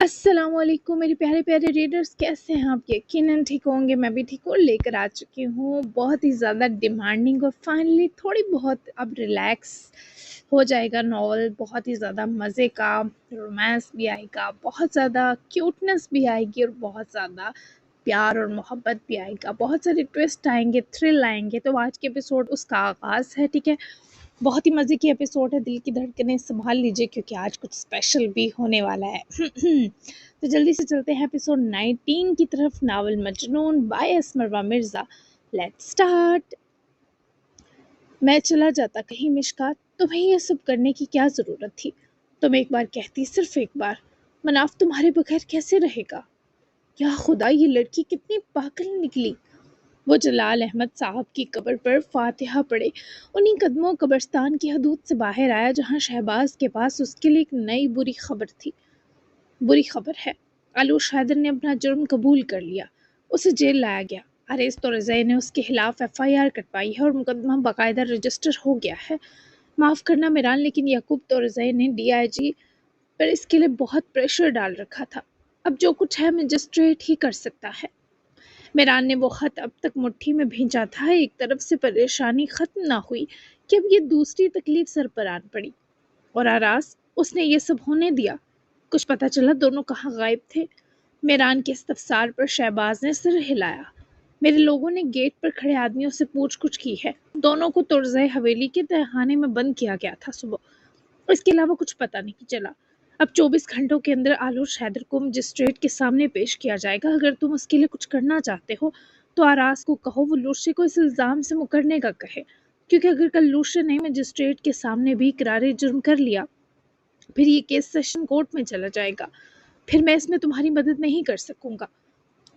السلام علیکم میرے پیارے پیارے ریڈرز، کیسے ہیں آپ؟ یقیناً ٹھیک ہوں گے، میں بھی ٹھیک ہوں۔ لے کر آ چکی ہوں بہت ہی زیادہ ڈیمانڈنگ اور فائنلی تھوڑی بہت اب ریلیکس ہو جائے گا ناول، بہت ہی زیادہ مزے کا، رومانس بھی آئے گا، بہت زیادہ کیوٹنس بھی آئے گی اور بہت زیادہ پیار اور محبت بھی آئے گا، بہت سارے ٹویسٹ آئیں گے، تھرل آئیں گے۔ تو آج کے ایپیسوڈ اس کا آغاز ہے، ٹھیک ہے؟ بہت ہی مزے کی ایپیسوڈ ہے، دل کی دھڑکنیں سنبھال لیجئے کیونکہ آج کچھ اسپیشل بھی ہونے والا ہے۔ تو جلدی سے چلتے ہیں ایپیسوڈ 19 کی طرف، ناول مجنون بائی اسمروا مرزا۔ Let's start. میں چلا جاتا کہیں مشکات، تمہیں یہ سب کرنے کی کیا ضرورت تھی؟ تم ایک بار کہتی، صرف ایک بار، مناف تمہارے بغیر کیسے رہے گا؟ یا خدا، یہ لڑکی کتنی پاگل نکلی۔ وہ جلال احمد صاحب کی قبر پر فاتحہ پڑھے، انہی قدموں قبرستان کی حدود سے باہر آیا جہاں شہباز کے پاس اس کے لیے ایک نئی بری خبر تھی۔ بری خبر ہے، آلوش حیدر نے اپنا جرم قبول کر لیا، اسے جیل لایا گیا۔ حریث تورزئی نے اس کے خلاف FIR کٹوائی ہے اور مقدمہ باقاعدہ رجسٹر ہو گیا ہے۔ معاف کرنا میران، لیکن یعقوب تورزئی نے DIG پر اس کے لیے بہت پریشر ڈال رکھا تھا۔ اب جو کچھ ہے مجسٹریٹ ہی کر سکتا ہے۔ میران نے وہ خط اب تک مٹھی میں بھینچا تھا، ایک طرف سے پریشانی ختم نہ ہوئی کہ اب یہ دوسری تکلیف سر پر آن پڑی۔ اور آراز، اس نے یہ سب ہونے دیا؟ کچھ پتہ چلا دونوں کہاں غائب تھے؟ میران کے استفسار پر شہباز نے سر ہلایا۔ میرے لوگوں نے گیٹ پر کھڑے آدمیوں سے پوچھ گچھ کی ہے، دونوں کو ترزئی حویلی کے تہخانے میں بند کیا گیا تھا صبح، اس کے علاوہ کچھ پتہ نہیں چلا۔ اب 24 گھنٹوں کے اندر آلوش حیدر کو مجسٹریٹ کے سامنے پیش کیا جائے گا۔ اگر تم اس کے لیے کچھ کرنا چاہتے ہو تو آراز کو کہو وہ لوشے کو اس الزام سے مکرنے کا کہے، کیونکہ اگر کل لوشے نے مجسٹریٹ کے سامنے بھی اقرار جرم کر لیا پھر یہ کیس سیشن کورٹ میں چلا جائے گا، پھر میں اس میں تمہاری مدد نہیں کر سکوں گا۔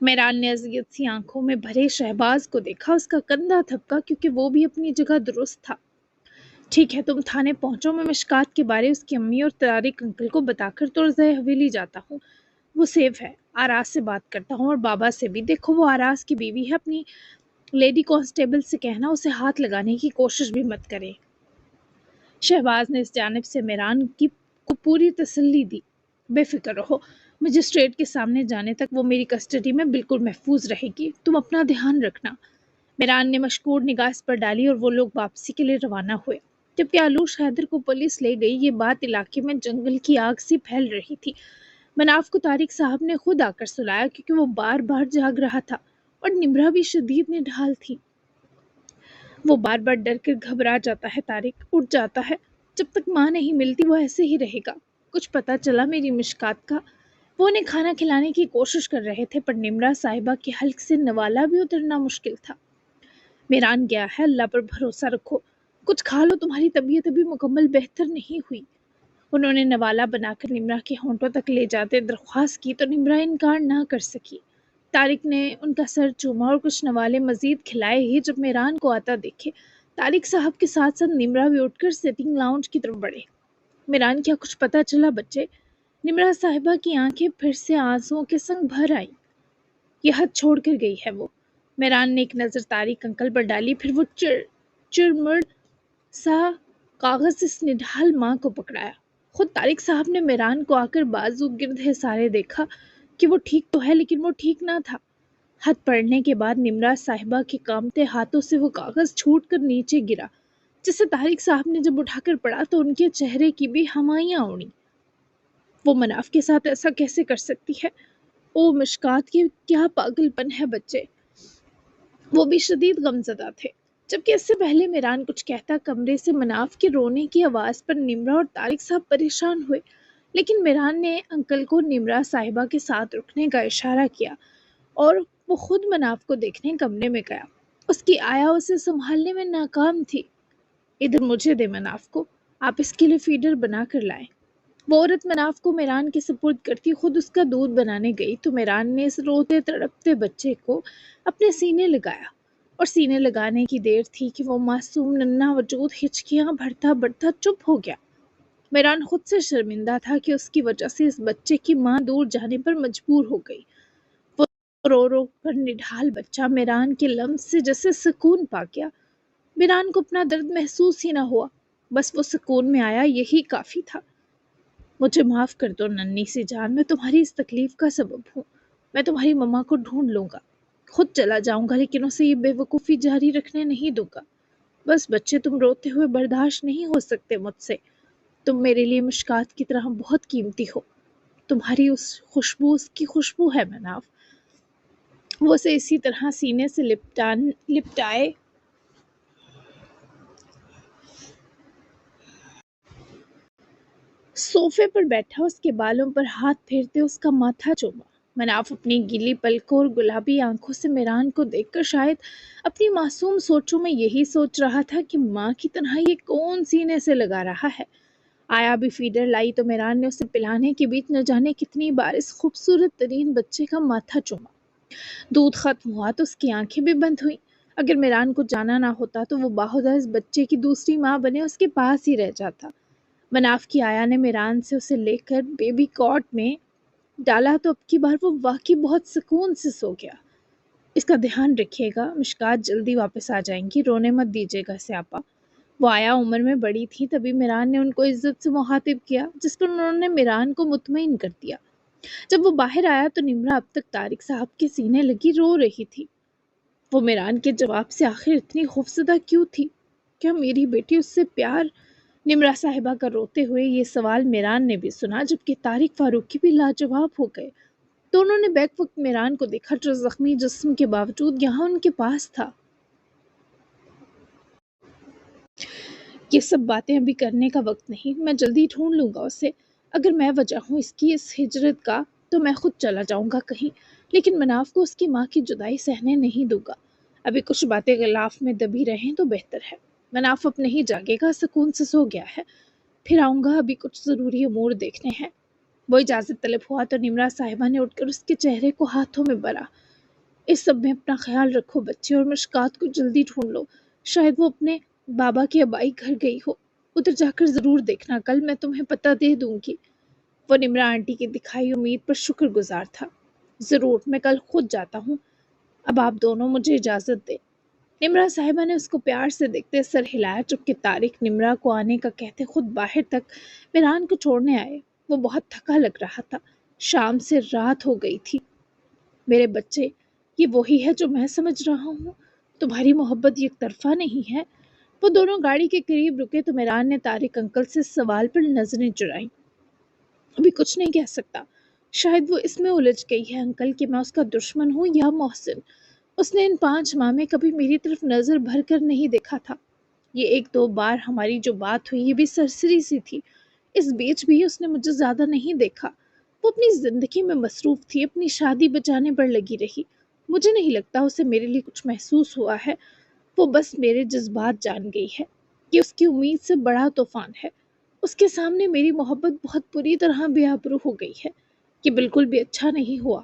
میران نے اذیت سی آنکھوں میں بھرے شہباز کو دیکھا، اس کا کندھا تھپکا کیونکہ وہ بھی اپنی جگہ درست تھا۔ ٹھیک ہے، تم تھانے پہنچو، میں مشکات کے بارے اس کی امی اور طارق انکل کو بتا کر ترزئی حویلی جاتا ہوں، وہ سیف ہے۔ آراز سے بات کرتا ہوں اور بابا سے بھی، دیکھو وہ آراز کی بیوی ہے، اپنی لیڈی کانسٹیبل سے کہنا اسے ہاتھ لگانے کی کوشش بھی مت کرے۔ شہباز نے اس جانب سے میران کو پوری تسلی دی، بے فکر رہو، مجسٹریٹ کے سامنے جانے تک وہ میری کسٹڈی میں بالکل محفوظ رہے گی، تم اپنا دھیان رکھنا۔ میران نے مشکور نگاہ اس پر ڈالی اور وہ لوگ واپسی کے لیے روانہ ہوئے۔ جبکہ آلوش حیدر کو پولیس لے گئی، یہ بات علاقے میں جنگل کی آگ سی پھیل رہی تھی۔ مناف کو طارق صاحب نے خود آ کر سلایا کیونکہ وہ بار بار جاگ رہا تھا اور نمرہ بھی شدید نڈھال تھی۔ وہ بار بار ڈر کر گھبرا جاتا ہے، طارق اٹھ جاتا ہے، جب تک ماں نہیں ملتی وہ ایسے ہی رہے گا۔ کچھ پتہ چلا میری مشکات کا؟ وہ انہیں کھانا کھلانے کی کوشش کر رہے تھے پر نمرہ صاحبہ کے حلق سے نوالا بھی اترنا مشکل تھا۔ میران گیا ہے، اللہ پر بھروسہ رکھو، کچھ کھا لو، تمہاری طبیعت ابھی مکمل بہتر نہیں ہوئی۔ انہوں نے نوالا بنا کر نمرہ کے ہونٹوں تک لے جاتے درخواست کی تو نمرہ انکار نہ کر سکی۔ طارق نے ان کا سر چوما اور کچھ نوالے مزید کھلائے ہی جب میران کو آتا دیکھے، طارق صاحب کے ساتھ ساتھ نمرہ بھی اٹھ کر سیٹنگ لاؤنج کی طرف بڑھے۔ میران، کیا کچھ پتہ چلا بچے؟ نمرہ صاحبہ کی آنکھیں پھر سے آنسوؤں کے سنگ بھر آئیں۔ یہ حد چھوڑ کر گئی ہے وہ۔ میران نے ایک نظر طارق انکل پر ڈالی، پھر وہ چرمڑ سا کاغذ اس نڈھال ماں کو پکڑایا۔ خود طارق صاحب نے میران کو آ کر بازو گرد حصارے دیکھا کہ وہ ٹھیک تو ہے لیکن وہ ٹھیک نہ تھا۔ حد پڑھنے کے بعد نمرہ صاحبہ کے کامتے ہاتھوں سے وہ کاغذ چھوٹ کر نیچے گرا، جسے طارق صاحب نے جب اٹھا کر پڑھا تو ان کے چہرے کی بھی ہمائیاں اڑیں۔ وہ مناف کے ساتھ ایسا کیسے کر سکتی ہے؟ او مشکات، کے کیا پاگل پن ہے بچے! وہ بھی شدید غمزدہ تھے۔ جبکہ اس سے پہلے میران کچھ کہتا، کمرے سے مناف کے رونے کی آواز پر نمرہ اور طارق صاحب پریشان ہوئے، لیکن میران نے انکل کو نمرہ صاحبہ کے ساتھ رکنے کا اشارہ کیا اور وہ خود مناف کو دیکھنے کمرے میں گیا۔ اس کی آیا اسے سنبھالنے میں ناکام تھی۔ ادھر مجھے دے مناف کو، آپ اس کے لیے فیڈر بنا کر لائیں۔ وہ عورت مناف کو میران کے سپرد کرتی خود اس کا دودھ بنانے گئی تو میران نے اس روتے تڑپتے بچے کو اپنے سینے لگایا، اور سینے لگانے کی دیر تھی کہ وہ معصوم ننھا وجود ہچکیاں بھرتا بھرتا چپ ہو گیا۔ میران خود سے شرمندہ تھا کہ اس کی وجہ سے اس بچے کی ماں دور جانے پر مجبور ہو گئی۔ وہ رو رو کر نڈھال بچہ میران کے لمس سے جیسے سکون پا گیا۔ میران کو اپنا درد محسوس ہی نہ ہوا، بس وہ سکون میں آیا، یہی کافی تھا۔ مجھے معاف کر دو ننھی سی جان، میں تمہاری اس تکلیف کا سبب ہوں۔ میں تمہاری مما کو ڈھونڈ لوں گا، خود چلا جاؤں گا، لیکن اسے یہ بے وقوفی جاری رکھنے نہیں دوں گا۔ بس بچے، تم روتے ہوئے برداشت نہیں ہو سکتے مجھ سے۔ تم میرے لیے مشکات کی طرح بہت قیمتی ہو۔ تمہاری اس خوشبو، اس کی خوشبو ہے مناف۔ وہ اسے اسی طرح سینے سے لپٹائے صوفے پر بیٹھا، اس کے بالوں پر ہاتھ پھیرتے اس کا ماتھا چوما۔ مناف اپنی گیلی پلکوں اور گلابی آنکھوں سے میران کو دیکھ کر شاید اپنی معصوم سوچوں میں یہی سوچ رہا تھا کہ ماں کی طرح یہ کون سینے سے لگا رہا ہے۔ آیا بھی فیڈر لائی تو میران نے اسے پلانے کے بیچ نہ جانے کتنی بار اس خوبصورت ترین بچے کا ماتھا چوما۔ دودھ ختم ہوا تو اس کی آنکھیں بھی بند ہوئیں۔ اگر میران کو جانا نہ ہوتا تو وہ باہدہ اس بچے کی دوسری ماں بنے اس کے پاس ہی رہ جاتا۔ مناف کی آیا نے میران سے اسے لے کر بیبی کاٹ میں ڈالا تو اب کی بار وہ واقعی بہت سکون سے سو گیا۔ اس کا دھیان رکھیے گا، مشکات جلدی واپس آ جائیں گی، رونے مت دیجیے گا اسے آپا۔ وہ آیا عمر میں بڑی تھی، تبھی میران نے ان کو عزت سے مخاطب کیا، جس پر انہوں نے میران کو مطمئن کر دیا۔ جب وہ باہر آیا تو نمرہ اب تک طارق صاحب کے سینے لگی رو رہی تھی۔ وہ میران کے جواب سے آخر اتنی خوفزدہ کیوں تھی؟ کیا میری بیٹی اس سے پیار؟ نمرہ صاحبہ کا روتے ہوئے یہ سوال میران نے بھی سنا، جبکہ طارق فاروقی بھی لاجواب ہو گئے۔ دونوں نے بیک وقت میران کو دیکھا جو زخمی جسم کے باوجود یہاں ان کے پاس تھا۔ یہ سب باتیں ابھی کرنے کا وقت نہیں، میں جلدی ڈھونڈ لوں گا اسے۔ اگر میں وجہ ہوں اس کی اس ہجرت کا تو میں خود چلا جاؤں گا کہیں، لیکن مناف کو اس کی ماں کی جدائی سہنے نہیں دوں گا۔ ابھی کچھ باتیں غلاف میں دبی رہیں تو بہتر ہے۔ مناف اب نہیں جاگے گا، سکون سے سو گیا ہے۔ پھر آؤں گا، ابھی کچھ ضروری امور دیکھنے ہیں۔ وہ اجازت طلب ہوا تو نمرہ صاحبہ نے اٹھ کر اس کے چہرے کو ہاتھوں میں بھرا۔ اس سب میں اپنا خیال رکھو بچے، اور مشکات کو جلدی ڈھونڈ لو۔ شاید وہ اپنے بابا کے ابائی گھر گئی ہو، ادھر جا کر ضرور دیکھنا، کل میں تمہیں پتہ دے دوں گی۔ وہ نمرہ آنٹی کی دکھائی امید پر شکر گزار تھا۔ ضرور، میں کل خود جاتا ہوں، اب آپ دونوں مجھے اجازت دیں۔ نمرہ صاحبہ نے اس کو پیار سے دیکھتے سر ہلایا، جبکہ طارق نمرہ کو آنے کا کہتے خود باہر تک میران کو چھوڑنے آئے۔ وہ بہت تھکا لگ رہا تھا، شام سے رات ہو گئی تھی۔ میرے بچے، یہ وہی ہے جو میں سمجھ رہا ہوں؟ تمہاری محبت یک طرفہ نہیں ہے؟ وہ دونوں گاڑی کے قریب رکے تو میران نے طارق انکل سے سوال پر نظریں چرائیں۔ ابھی کچھ نہیں کہہ سکتا، شاید وہ اس میں الجھ گئی ہے انکل کہ میں اس کا دشمن ہوں یا محسن۔ اس نے ان 5 ماہ میں کبھی میری طرف نظر بھر کر نہیں دیکھا تھا۔ یہ 1-2 بار ہماری جو بات ہوئی یہ بھی سرسری سی تھی، اس بیچ بھی اس نے مجھے زیادہ نہیں دیکھا۔ وہ اپنی زندگی میں مصروف تھی، اپنی شادی بچانے پر لگی رہی۔ مجھے نہیں لگتا اسے میرے لیے کچھ محسوس ہوا ہے۔ وہ بس میرے جذبات جان گئی ہے کہ اس کی امید سے بڑا طوفان ہے۔ اس کے سامنے میری محبت بہت بری طرح بے آبرو ہو گئی ہے، کہ بالکل بھی اچھا نہیں ہوا۔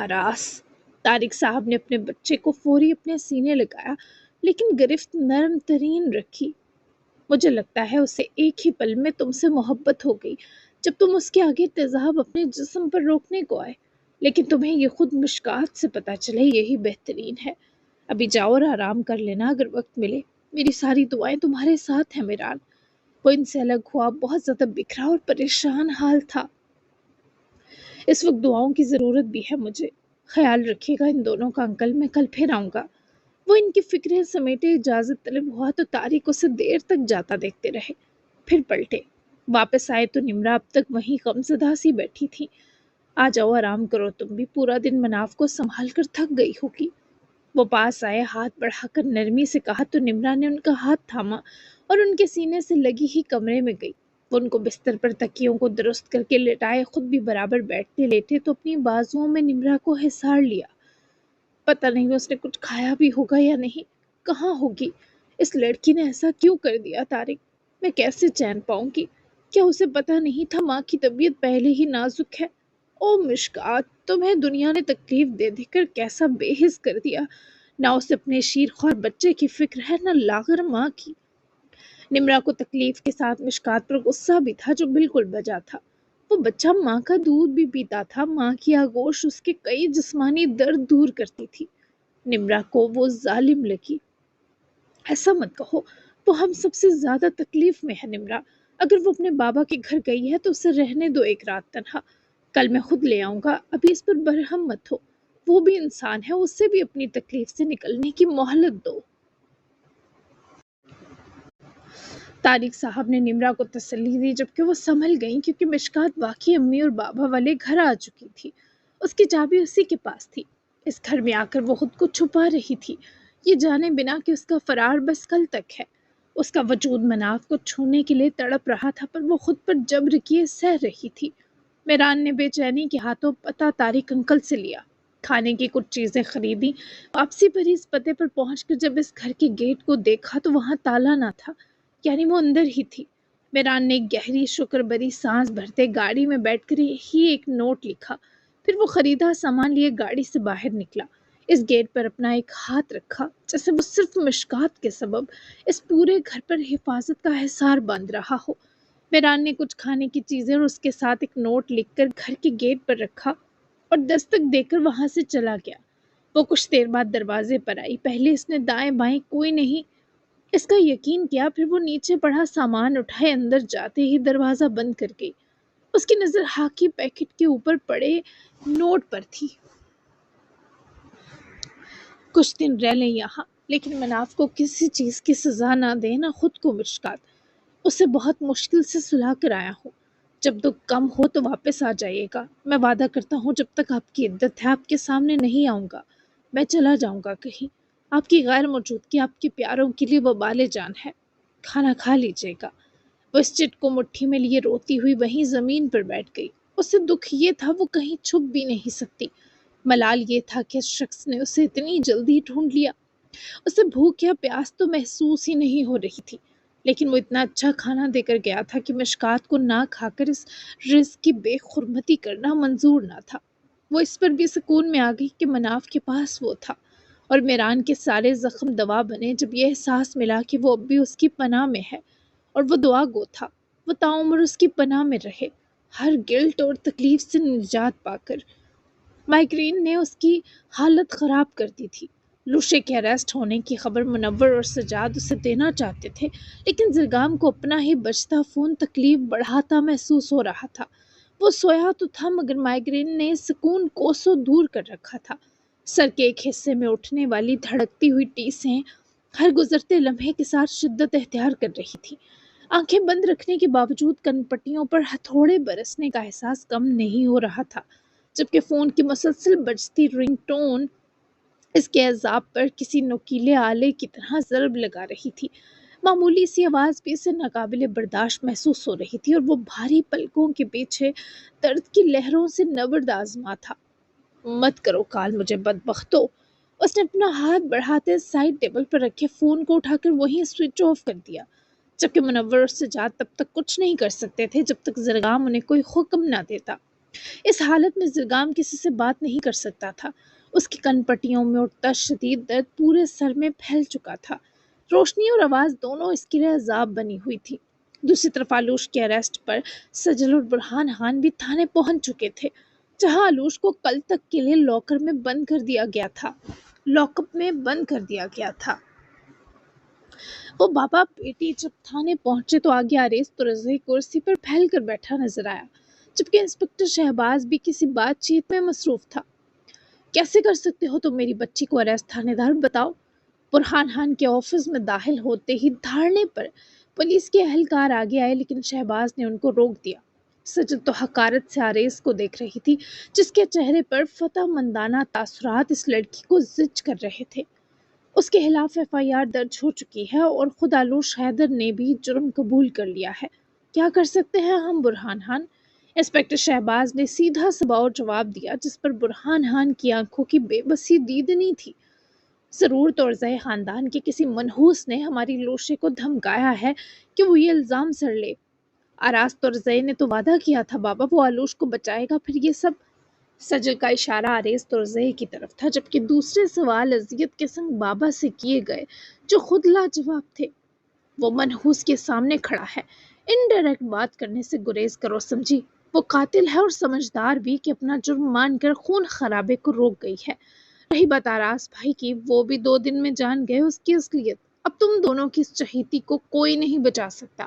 راس طارق صاحب نے اپنے بچے کو فوری اپنے سینے لگایا، لیکن گرفت نرم ترین رکھی۔ مجھے لگتا ہے اسے ایک ہی پل میں تم سے محبت ہو گئی جب تم اس کے آگے تیزاب اپنے جسم پر روکنے کو آئے، لیکن تمہیں یہ خود مشکات سے پتہ چلے یہی بہترین ہے۔ ابھی جاؤ اور آرام کر لینا اگر وقت ملے، میری ساری دعائیں تمہارے ساتھ ہیں میران۔ وہ ان سے الگ ہوا، بہت زیادہ بکھرا اور پریشان حال تھا۔ اس وقت دعاؤں کی ضرورت بھی ہے مجھے، خیال رکھیے گا ان دونوں کا انکل، میں کل پھر آؤں گا۔ وہ ان کی فکریں سمیٹے اجازت طلب ہوا تو طارق اسے دیر تک جاتا دیکھتے رہے، پھر پلٹے۔ واپس آئے تو نمرہ اب تک وہیں غمزدہ سی بیٹھی تھی۔ آ جاؤ، آرام کرو، تم بھی پورا دن مناف کو سنبھال کر تھک گئی ہوگی۔ وہ پاس آئے، ہاتھ بڑھا کر نرمی سے کہا تو نمرہ نے ان کا ہاتھ تھاما اور ان کے سینے سے لگی ہی کمرے میں گئی۔ وہ ان کو بستر پر تکیوں کو درست کر کے لٹائے، خود بھی برابر بیٹھتے لیٹے تو اپنی بازوؤں میں نمرہ کو حصار لیا۔ پتہ نہیں اس نے کچھ کھایا بھی ہوگا یا نہیں، کہاں ہوگی؟ اس لڑکی نے ایسا کیوں کر دیا طارق؟ میں کیسے چین پاؤں گی؟ کیا اسے پتہ نہیں تھا ماں کی طبیعت پہلے ہی نازک ہے؟ او مشکات، تمہیں دنیا نے تکلیف دے دے کر کیسا بے حس کر دیا۔ نہ اسے اپنے شیرخوار بچے کی فکر ہے، نہ لاغر ماں کی۔ نمرہ کو تکلیف کے ساتھ مشکات پر غصہ بھی تھا جو بالکل بجا تھا۔ وہ بچہ ماں کا دودھ بھی پیتا تھا، ماں کی آغوش اس کے کئی جسمانی درد دور کرتی تھی۔ نمرہ کو وہ ظالم لگی۔ ایسا مت کہو، وہ ہم سب سے زیادہ تکلیف میں ہے نمرہ، اگر وہ اپنے بابا کے گھر گئی ہے تو اسے رہنے دو ایک رات تنہا، کل میں خود لے آؤں گا، ابھی اس پر برہم مت ہو، وہ بھی انسان ہے، اس سے بھی اپنی تکلیف سے نکلنے کی مہلت دو۔ طارق صاحب نے نمرا کو تسلی دی جبکہ وہ سنبھل گئیں کیونکہ مشکات واقعی امی اور بابا والے گھر آ چکی تھی۔ اس کی چابی اسی کے پاس تھی۔ اس گھر میں آ کر وہ خود کو چھپا رہی تھی، یہ جانے بنا کہ اس کا فرار بس کل تک ہے۔ اس کا وجود مناف کو چھونے کے لیے تڑپ رہا تھا پر وہ خود پر جبر کیے سہ رہی تھی۔ میران نے بے چینی کے ہاتھوں پتہ طارق انکل سے لیا، کھانے کی کچھ چیزیں خریدی۔ واپسی پر اس پتے پر پہنچ کر جب اس گھر کے گیٹ کو دیکھا تو وہاں تالا نہ تھا، یعنی وہ اندر ہی تھی۔ میران نے ایک گہری شکر بری سانس بھرتے گاڑی میں بیٹھ کر ہی ایک نوٹ لکھا، پھر وہ خریدا سامان لیے گاڑی سے باہر نکلا، اس گیٹ پر اپنا ایک ہاتھ رکھا جیسے وہ صرف مشکات کے سبب اس پورے گھر پر حفاظت کا حصار باندھ رہا ہو۔ میران نے کچھ کھانے کی چیزیں اور اس کے ساتھ ایک نوٹ لکھ کر گھر کے گیٹ پر رکھا اور دستک دے کر وہاں سے چلا گیا۔ وہ کچھ دیر بعد دروازے پر آئی، پہلے اس نے دائیں بائیں کوئی نہیں اس کا یقین کیا، پھر وہ نیچے پڑا سامان اٹھائے اندر جاتے ہی دروازہ بند کر گئی۔ اس کی نظر ہاکی پیکٹ کے اوپر پڑے نوٹ پر تھی۔ کچھ دن رہ لیں یہاں، لیکن مناف کو کسی چیز کی سزا نہ دے، نہ خود کو مشکات۔ اسے بہت مشکل سے سلا کر آیا ہوں، جب دکھ کم ہو تو واپس آ جائیے گا، میں وعدہ کرتا ہوں جب تک آپ کی عدت ہے آپ کے سامنے نہیں آؤں گا، میں چلا جاؤں گا کہیں، آپ کی غیر موجودگی آپ کے پیاروں کے لیے وبال جان ہے، کھانا کھا لیجیے گا۔ وہ اس چٹ کو مٹھی میں لیے روتی ہوئی وہیں زمین پر بیٹھ گئی۔ اسے دکھ یہ تھا وہ کہیں چھپ بھی نہیں سکتی، ملال یہ تھا کہ اس شخص نے اسے اتنی جلدی ڈھونڈ لیا۔ اسے بھوک یا پیاس تو محسوس ہی نہیں ہو رہی تھی، لیکن وہ اتنا اچھا کھانا دے کر گیا تھا کہ مشکات کو نہ کھا کر اس رزق کی بے حرمتی کرنا منظور نہ تھا۔ وہ اس پر بھی سکون میں آ گئی کہ مناف کے پاس وہ تھا، اور میران کے سارے زخم دوا بنے جب یہ احساس ملا کہ وہ اب بھی اس کی پناہ میں ہے اور وہ دعا گو تھا، وہ تعمر اس کی پناہ میں رہے، ہر گلٹ اور تکلیف سے نجات پا کر۔ مائیگرین نے اس کی حالت خراب کر دی تھی۔ لوشے کے اریسٹ ہونے کی خبر منور اور سجاد اسے دینا چاہتے تھے، لیکن زرگام کو اپنا ہی بجتا فون تکلیف بڑھاتا محسوس ہو رہا تھا۔ وہ سویا تو تھا مگر مائیگرین نے سکون کوسوں دور کر رکھا تھا۔ سر کے ایک حصے میں اٹھنے والی دھڑکتی ہوئی ٹیسیں ہر گزرتے لمحے کے ساتھ شدت اختیار کر رہی تھی۔ آنکھیں بند رکھنے کے باوجود کن پٹیوں پر ہتھوڑے برسنے کا احساس کم نہیں ہو رہا تھا، جبکہ فون کی مسلسل بجتی رنگ ٹون اس کے اعصاب پر کسی نوکیلے آلے کی طرح ضرب لگا رہی تھی۔ معمولی سی آواز بھی اسے ناقابل برداشت محسوس ہو رہی تھی اور وہ بھاری پلکوں کے پیچھے درد کی لہروں سے نبرد آزما تھا۔ مت کرو کال مجھے بدبختو۔ اس نے اپنا ہاتھ بڑھاتے سائڈ ٹیبل پر رکھے فون کو اٹھا کر وہیں سوئچ آف کر دیا، جبکہ منور اور سجاد تب تک کچھ نہیں کر سکتے تھے جب تک زرگام انہیں کوئی حکم نہ دیتا۔ اس حالت میں زرگام کسی سے بات نہیں کر سکتا تھا، اس کی کن پٹیوں میں اٹھتا شدید درد پورے سر میں پھیل چکا تھا، روشنی اور آواز دونوں اس کے لیے عذاب بنی ہوئی تھی۔ دوسری طرف آلوش کے اریسٹ پر سجل اور برہان خان بھی تھانے پہنچ چکے تھے، جہاں آلوش کو کل تک کے لیے لاکر میں بند کر دیا گیا تھا، لاک اپ میں بند کر دیا گیا تھا۔ وہ بابا بیٹی جب تھانے پہنچے تو آگے آریز ترزئی کرسی پر پھیل کر بیٹھا نظر آیا، جبکہ انسپکٹر شہباز بھی کسی بات چیت میں مصروف تھا۔ کیسے کر سکتے ہو تم میری بچی کو اریسٹ، تھانے دار بتاؤ۔ برہان خان کے آفس میں داخل ہوتے ہی دھاڑنے پر پولیس کے اہلکار آگے آئے، لیکن شہباز نے ان کو روک دیا۔ سجد تو حقارت سے آریز کو دیکھ رہی تھی، جس کے چہرے پر فتح مندانہ تاثرات اس لڑکی کو زج کر رہے تھے۔ اس کے خلاف ایف آئی آر درج ہو چکی ہے اور خود آلوش حیدر نے بھی جرم قبول کر لیا ہے۔ کیا کر سکتے ہیں ہم برہان خان؟ انسپکٹر شہباز نے سیدھا سباؤ جواب دیا، جس پر برہان خان کی آنکھوں کی بے بسی دیدنی تھی۔ ضرور ترزئی خاندان کے کسی منحوس نے ہماری لوشے کو دھمکایا ہے کہ وہ یہ الزام سر لے۔ آراز ترزئی نے تو وعدہ کیا تھا بابا وہ آلوش کو بچائے گا، پھر یہ سب۔ سجل کا اشارہ آریز ترزئی کی طرف تھا، جبکہ دوسرے سوال اذیت کے سنگ بابا سے کیے گئے جو خود لاجواب تھے۔ وہ منحوس کے سامنے کھڑا ہے، انڈائریکٹ بات کرنے سے گریز کرو سمجھی، وہ قاتل ہے اور سمجھدار بھی کہ اپنا جرم مان کر خون خرابے کو روک گئی ہے۔ رہی بات آراز بھائی کی، وہ بھی 2 دن میں جان گئے اس کی اصلیت، اب تم دونوں کی اس چہیتی کو کوئی نہیں بچا سکتا۔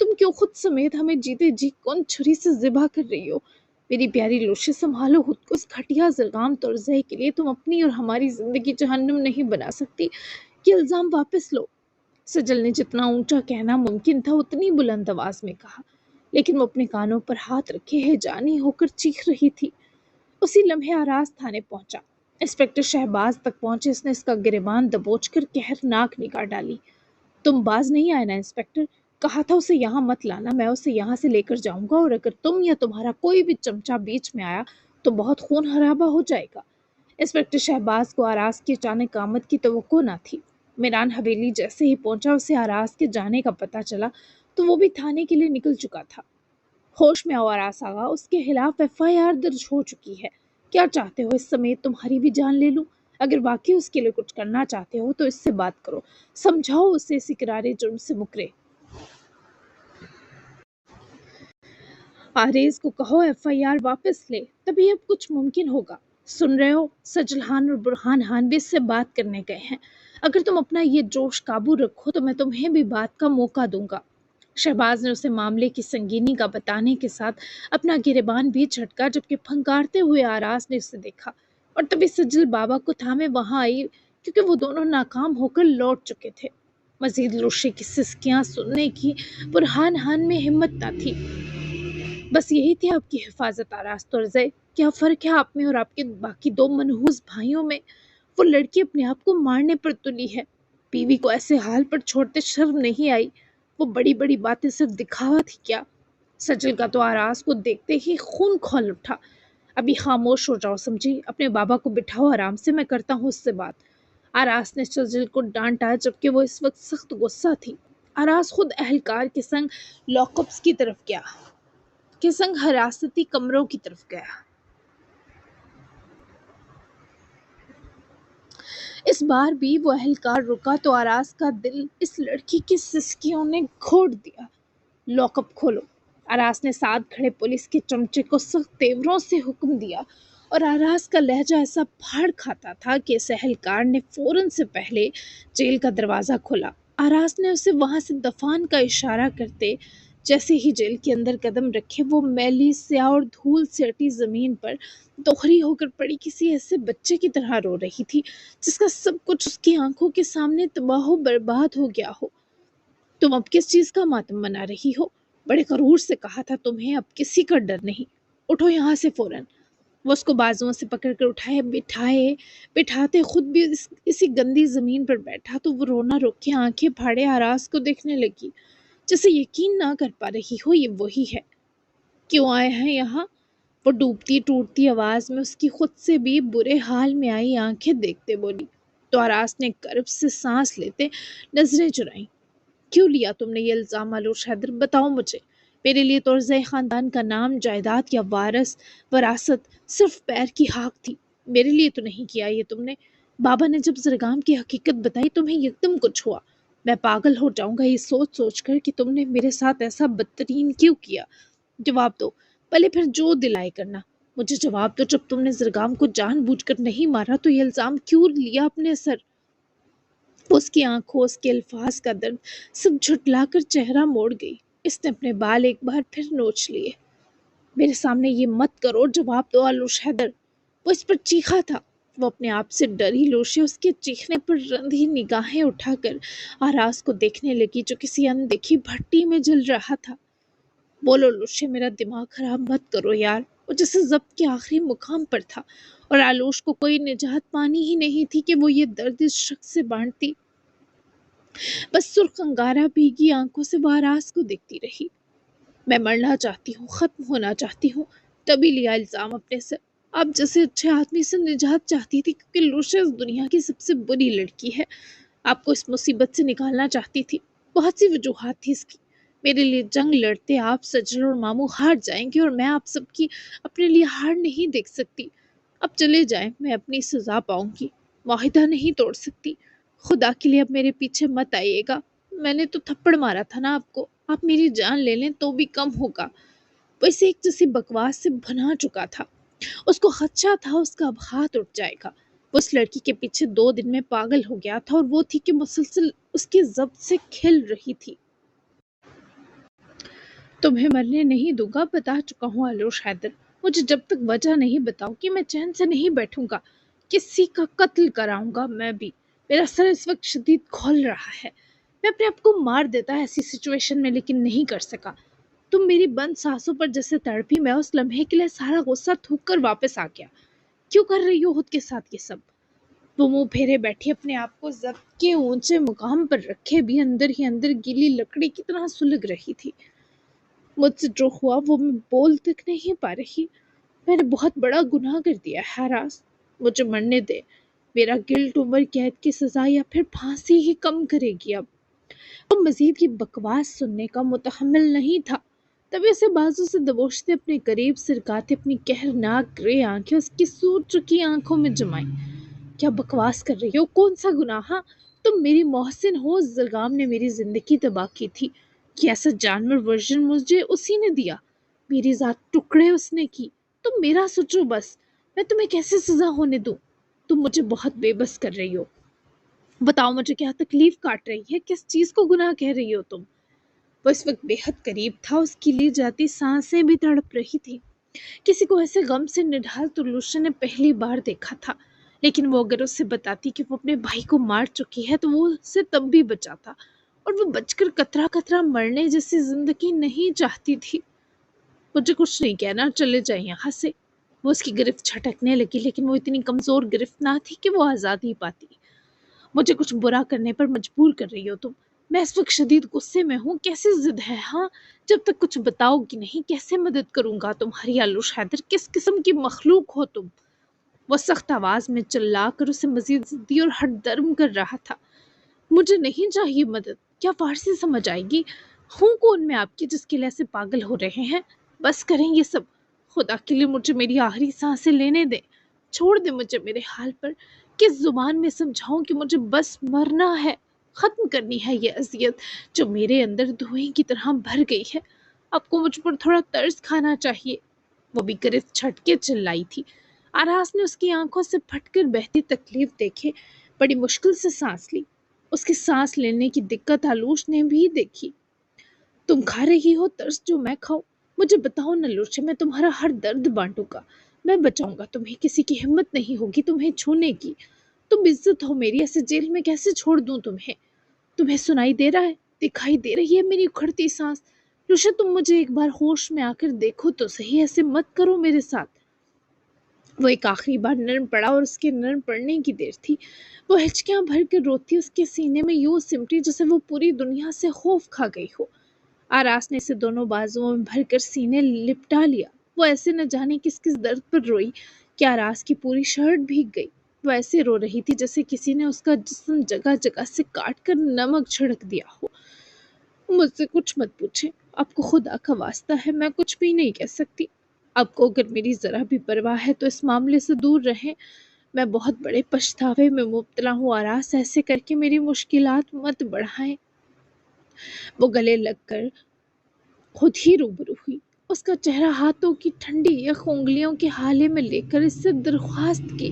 تم کیوں خود سمیت ہمیں جیتے جی کون چھری سے ذبح کر رہی ہو؟ میری پیاری لوشے، سنبھالو خود کو، اس گھٹیا زرگام طرزے کے لیے تم اپنی اور ہماری زندگی جہنم نہیں بنا سکتی۔ یہ الزام واپس لو۔ سجل نے جتنا اونچا کہنا ممکن تھا اتنی بلند آواز میں کہا، لیکن وہ اپنے کانوں پر ہاتھ رکھے ہے جانی ہو کر چیخ رہی تھی۔ اسی لمحے آراز تھانے پہنچا۔ انسپکٹر شہباز تک پہنچے، اس نے اس کا گریبان دبوچ کر قہرناک نگاہ ڈالی۔ تم باز نہیں آئے نا انسپکٹر؟ کہا تھا اسے یہاں مت لانا، میں اسے یہاں سے لے کر جاؤں گا، اور اگر تم یا تمہارا کوئی بھی چمچہ بیچ میں آیا تو بہت خون خرابہ ہو جائے گا۔ انسپکٹر شہباز کو آراز کی اچانک آمد کی توقع نہ تھی۔ میران حویلی جیسے ہی پہنچا، اسے آراز کے جانے کا پتہ چلا تو وہ بھی تھانے کے لیے نکل چکا تھا۔ ہوش میں آؤ آراز آغا، اس کے خلاف FIR درج ہو چکی ہے۔ کیا چاہتے ہو اس سمیت تمہاری بھی جان لے لوں؟ اگر واقعی اس کے لیے کچھ کرنا چاہتے ہو تو اس سے بات کرو، سمجھاؤ اسے اس اقرار جرم سے مکرے۔ آریز کو کہو FIR واپس لے، تبھی اب کچھ ممکن ہوگا۔ سن رہے ہو؟ سجل خان اور برہان خان بھی اس سے بات کرنے گئے ہیں۔ اگر تم اپنا یہ جوش قابو رکھو تو میں تمہیں بھی بات کا موقع دوں گا۔ شہباز نے اسے معاملے کی سنگینی کا بتانے کے ساتھ اپنا گریبان بھی جھٹکا، جبکہ پھنکارتے ہوئے آراز نے اسے دیکھا اور تبھی سجل بابا کو تھامے وہاں آئی، کیونکہ وہ دونوں ناکام ہو کر لوٹ چکے تھے۔ مزید لوشے کی سسکیاں سننے کی برہان خان میں ہمت نہ تھی۔ بس یہی تھی آپ کی حفاظت آراز طرزے؟ کیا فرق ہے آپ میں اور آپ کے باقی دو منحوس بھائیوں میں؟ وہ لڑکی اپنے آپ کو مارنے پر تلی ہے، بیوی کو ایسے حال پر چھوڑتے شرم نہیں آئی؟ وہ بڑی بڑی باتیں صرف دکھاوا تھی کیا؟ سجل کا تو آراز کو دیکھتے ہی خون کھول اٹھا۔ ابھی خاموش ہو جاؤ سمجھی، اپنے بابا کو بٹھاؤ آرام سے، میں کرتا ہوں اس سے بات۔ آراز نے سجل کو ڈانٹا، جبکہ وہ اس وقت سخت غصہ تھی۔ آراز خود اہلکار کے سنگ لاک اپس کی طرف گیا، کے سنگ حراستی کمروں کی طرف گیا۔ اس بار بھی وہ اہلکار رکا تو آراز کا دل اس لڑکی کی سسکیوں نے گھوٹ دیا۔ لاک اپ کھولو، آراز نے ساتھ کھڑے پولیس کے چمچے کو سخت تیوروں سے حکم دیا، اور آراز کا لہجہ ایسا پھاڑ کھاتا تھا کہ اس اہلکار نے فوراً سے پہلے جیل کا دروازہ کھولا۔ آراز نے اسے وہاں سے دفان کا اشارہ کرتے جیسے ہی جیل کے اندر قدم رکھے، وہ میلی سیاہ اور دھول سے اٹی زمین پر دوہری ہو کر پڑی کسی ایسے بچے کی طرح رو رہی تھی جس کا سب کچھ اس کی آنکھوں کے سامنے تباہ و برباد ہو گیا ہو۔ تم اب کس چیز کا ماتم منا رہی ہو؟ بڑے غرور سے کہا تھا تمہیں اب کسی کا ڈر نہیں، اٹھو یہاں سے فوراً۔ وہ اس کو بازوؤں سے پکڑ کر بٹھاتے خود بھی اسی گندی زمین پر بیٹھا تو وہ رونا روک کے آنکھیں پھاڑے آراز کو دیکھنے لگی، جسے یقین نہ کر پا رہی ہو یہ وہی ہے۔ کیوں آئے ہیں یہاں؟ وہ ڈوبتی ٹوٹتی آواز میں اس کی خود سے بھی برے حال میں آئی آنکھیں دیکھتے بولی۔ تو آراز نے کرب سے سانس لیتے نظریں چرائیں۔ کیوں لیا تم نے یہ الزام آلوش حیدر؟ بتاؤ مجھے۔ میرے لیے طرزِ خاندان کا نام، جائیداد یا وراثت صرف پیر کی ہاک تھی، میرے لیے تو نہیں کیا یہ تم نے۔ بابا نے جب زرگام کی حقیقت بتائی تمہیں یکدم کچھ ہوا۔ میں پاگل ہو جاؤں گا یہ سوچ سوچ کر کہ تم نے میرے ساتھ ایسا بدترین کیوں کیا۔ جواب دو، پہلے پھر جو دلائے کرنا، مجھے جواب دو۔ جب تم نے زرگام کو جان بوجھ کر نہیں مارا تو یہ الزام کیوں لیا اپنے سر؟ اس کی آنکھوں، اس کے الفاظ کا درد سب جھٹلا کر چہرہ موڑ گئی۔ اس نے اپنے بال ایک بار پھر نوچ لیے۔ میرے سامنے یہ مت کرو، جواب دو آلوش حیدر۔ وہ اس پر چیخا تھا۔ وہ اپنے آپ سے ڈری لوشے اس کے چیخنے پر رندھی نگاہیں اٹھا کر آراز کو دیکھنے لگی جو کسی اندیکھی بھٹی میں جل رہا تھا۔ بولو لوشے، میرا دماغ خراب مت کرو یار۔ وہ جیسے ضبط کے آخری مقام پر تھا اور آلوش کو کوئی نجات پانی ہی نہیں تھی کہ وہ یہ درد اس شخص سے بانٹتی۔ بس سرخ انگارہ بھیگی آنکھوں سے وہ آراز کو دیکھتی رہی۔ میں مرنا چاہتی ہوں، ختم ہونا چاہتی ہوں، تبھی لیا الزام اپنے سر۔ آپ جیسے اچھے آدمی سے نجات چاہتی تھی، کیونکہ لوشا اس دنیا کی سب سے بری لڑکی ہے، آپ کو اس مصیبت سے نکالنا چاہتی تھی۔ بہت سی وجوہات تھی اس کی۔ میرے لیے جنگ لڑتے آپ، سجل اور ماموں ہار جائیں گے، اور میں آپ سب کی اپنے لیے ہار نہیں دیکھ سکتی۔ اب چلے جائیں، میں اپنی سزا پاؤں گی، معاہدہ نہیں توڑ سکتی۔ خدا کے لیے اب میرے پیچھے مت آئیے گا، میں نے تو تھپڑ مارا تھا نا آپ کو، آپ میری جان لے لیں تو بھی کم ہوگا۔ وہ اسے ایک جیسی بکواس سے بھنا چکا تھا۔ اس کو خدشہ تھا اس کا اب ہاتھ اٹھ جائے گا۔ وہ اس لڑکی کے پیچھے 2 دن میں پاگل ہو گیا تھا، اور وہ تھی کہ مسلسل اس کے ضبط سے کھل رہی تھی۔ تمہیں مرنے نہیں دوں گا، بتا چکا ہوں آلوش حیدر۔ مجھے جب تک وجہ نہیں بتاؤ کہ میں چین سے نہیں بیٹھوں گا، کسی کا قتل کراؤں گا میں بھی۔ میرا سر اس وقت شدید کھول رہا ہے، میں اپنے آپ کو مار دیتا ایسی سچویشن میں، لیکن نہیں کر سکا۔ تم میری بند سانسوں پر جیسے تڑپی، میں اس لمحے کے لیے سارا غصہ تھوک کر واپس آ گیا۔ کیوں کر رہی ہو خود کے ساتھ یہ سب؟ وہ منہ پھیرے بیٹھی، اپنے آپ کو ضبط کے اونچے مقام پر رکھے بھی اندر ہی اندر گیلی لکڑی کی طرح سلگ رہی تھی۔ مجھ سے جو ہوا وہ میں بول تک نہیں پا رہی۔ میں نے بہت بڑا گناہ کر دیا ہے راز، مجھے مرنے دے۔ میرا گلٹ عمر قید کی سزا یا پھر پھانسی ہی کم کرے گی اب۔ وہ مزید کی بکواس سننے کا متحمل نہیں تھا، تبھی اسے بازو سے دبوچتے اپنے قریب سرکاتے اپنی قہرناک گرے آنکھیں اس کی سوج چکی آنکھوں میں جمائیں۔ کیا بکواس کر رہی ہو؟ کون سا گناہ؟ ہاں، تم میری محسن ہو، اس زلگام نے میری زندگی تباہ کی تھی، کہ ایسا جانور ورژن مجھے اسی نے دیا، میری ذات ٹکڑے اس نے کی۔ تم میرا سوچو بس، میں تمہیں کیسے سزا ہونے دوں؟ تم مجھے بہت بے بس کر رہی ہو، بتاؤ مجھے کیا تکلیف کاٹ رہی ہے، کس چیز کو گناہ کہہ رہی ہو تم؟ وہ اس وقت بے حد قریب تھا، اس کی لی جاتی سانسیں بھی تڑپ رہی تھی۔ کسی کو ایسے غم سے نڈھال تو لوشا نے پہلی بار دیکھا تھا، لیکن وہ اگر اسے بتاتی کہ وہ اپنے بھائی کو مار چکی ہے تو وہ اسے تب بھی بچاتا، اور وہ بچ کر قطرہ قطرہ مرنے جیسی زندگی نہیں چاہتی تھی۔ مجھے کچھ نہیں کہنا، چلے جائیں یہاں سے۔ وہ اس کی گرفت چھٹکنے لگی، لیکن وہ اتنی کمزور گرفت نہ تھی کہ وہ آزاد ہی پاتی۔ مجھے کچھ برا کرنے پر مجبور کر رہی ہو تم، میں اس وقت شدید غصے میں ہوں، کیسے ضد ہے؟ ہاں، جب تک کچھ بتاؤ گی نہیں کیسے مدد کروں گا تمہاری؟ آلوش حیدر، کس قسم کی مخلوق ہو تم؟ وہ سخت آواز میں چلا کر اسے مزید ضدی اور ہٹ درم کر رہا تھا۔ مجھے نہیں چاہیے مدد، کیا فارسی سمجھ آئے گی؟ ہوں کون میں آپ کی جس کے لیے ایسے پاگل ہو رہے ہیں؟ بس کریں یہ سب، خدا کے لیے مجھے میری آخری سانسیں لینے دیں، چھوڑ دیں مجھے میرے حال پر۔ کس زبان میں سمجھاؤں کہ مجھے بس مرنا ہے، ختم کرنی ہے یہ اذیت جو میرے اندر دھوئیں کی طرح بھر گئی ہے۔ آپ کو مجھ پر تھوڑا ترس کھانا چاہیے۔ وہ بھی گرفت چھٹ کے چلائی تھی۔ آراز نے اس کی آنکھوں سے پھٹ کر بہتی تکلیف دیکھے بڑی مشکل سے سانس لی۔ اس کی سانس لینے کی دقت آلوش نے بھی دیکھی۔ تم کھا رہی ہو ترس جو میں کھاؤں؟ مجھے بتاؤ نہ لوچے، میں تمہارا ہر درد بانٹوں گا، میں بچاؤں گا تمہیں، کسی کی ہمت نہیں ہوگی تمہیں چھونے کی۔ تم عزت ہو میری، ایسے جیل میں کیسے چھوڑ دوں تمہیں؟ تمہیں سنائی دے رہا ہے، دکھائی دے رہی ہے میری اکھڑتی سانس؟ لوشا، تم مجھے ایک بار ہوش میں آ کر دیکھو تو صحیح، ایسے مت کرو میرے ساتھ۔ وہ ایک آخری بار نرم پڑا، اور اس کے نرم پڑنے کی دیر تھی۔ وہ ہچکیاں بھر کر روتی اس کے سینے میں یوں سمٹی جیسے وہ پوری دنیا سے خوف کھا گئی ہو۔ آراز نے اسے دونوں بازوؤں میں بھر کر سینے لپٹا لیا۔ وہ ایسے نہ جانے کس کس درد پر روئی کہ آراز کی پوری شرٹ بھیگ گئی۔ وہ ایسے رو رہی تھی جیسے کسی نے اس کا جسم جگہ جگہ سے کاٹ کر نمک چھڑک دیا ہو۔ مجھ سے کچھ مت پوچھیں، آپ کو خدا کا واسطہ ہے، میں کچھ بھی نہیں کہہ سکتی۔ آپ کو اگر میری ذرا بھی پرواہ ہے تو اس معاملے سے دور رہیں، میں بہت بڑے پچھتاوے میں مبتلا ہوں۔ آراز، ایسے کر کے میری مشکلات مت بڑھائیں۔ وہ گلے لگ کر خود ہی روبرو ہوئی۔ اس کا چہرہ ہاتھوں کی ٹھنڈی یخ انگلیوں کے حالے میں لے کر اس سے درخواست کی،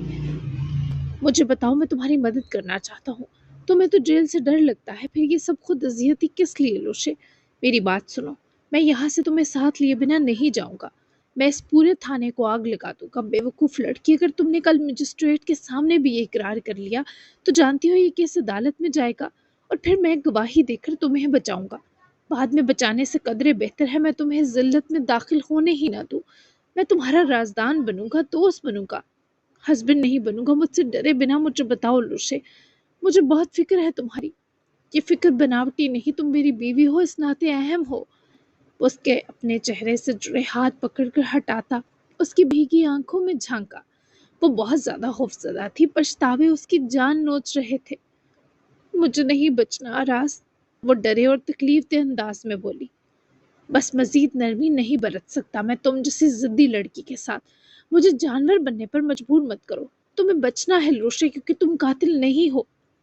مجھے بتاؤ، میں تمہاری مدد کرنا چاہتا ہوں۔ تمہیں تو جیل سے ڈر لگتا ہے، پھر یہ سب خود اذیتی کس لیے لوشے؟ میری بات سنو، میں یہاں سے تمہیں ساتھ لیے بنا نہیں جاؤں گا، میں اس پورے تھانے کو آگ لگا دوں گا۔ بے وقوف لڑکی، اگر تم نے کل مجسٹریٹ کے سامنے بھی یہ اقرار کر لیا تو جانتی ہو یہ کیس عدالت میں جائے گا، اور پھر میں گواہی دے کر تمہیں بچاؤں گا۔ بعد میں بچانے سے قدرے بہتر ہے میں تمہیں ذلت میں داخل ہونے ہی نہ دوں۔ میں تمہارا رازدان بنوں گا، دوست بنوں گا، ہسبینڈ نہیں بنوں گا۔ مجھ سے ڈرے بنا مجھے بتاؤ لوشے، مجھے بہت فکر ہے تمہاری۔ یہ فکر بناوٹی نہیں، تم میری بیوی ہو، اس ناطے اہم ہو۔ اس کے اپنے چہرے سے جڑے ہاتھ پکڑ کر ہٹاتا، اس کی بھیگی آنکھوں میں جھانکا۔ وہ بہت زیادہ خوفزدہ تھی، پچھتاوے اس کی جان نوچ رہے تھے۔ مجھے نہیں بچنا آراز، وہ ڈرے اور تکلیف دہ انداز میں بولی۔ بس مزید نرمی نہیں برت سکتا میں تم جیسی ضدی لڑکی کے ساتھ، مجھے جانور بننے پر مجبور مت کرو۔ تمہیں بچنا ہے لوشے، کیونکہ تم قاتل نہیں ہو۔